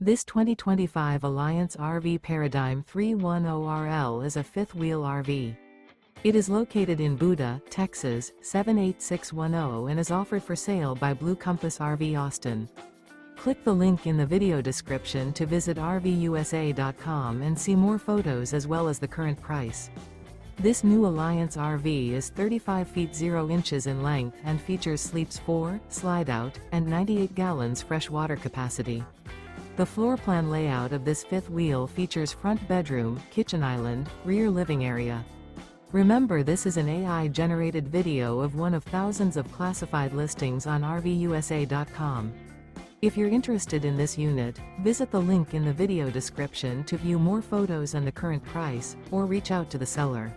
This 2025 Alliance RV Paradigm 310RL is a fifth-wheel RV. It is located in Buda, Texas, 78610 and is offered for sale by Blue Compass RV Austin. Click the link in the video description to visit RVUSA.com and see more photos as well as the current price. This new Alliance RV is 35 feet 0 inches in length and features sleeps 4, Slideout, and 98 gallons fresh water capacity. The floor plan layout of this fifth wheel features front bedroom, kitchen island, rear living area. Remember, this is an AI-generated video of one of thousands of classified listings on RVUSA.com. If you're interested in this unit, visit the link in the video description to view more photos and the current price, or reach out to the seller.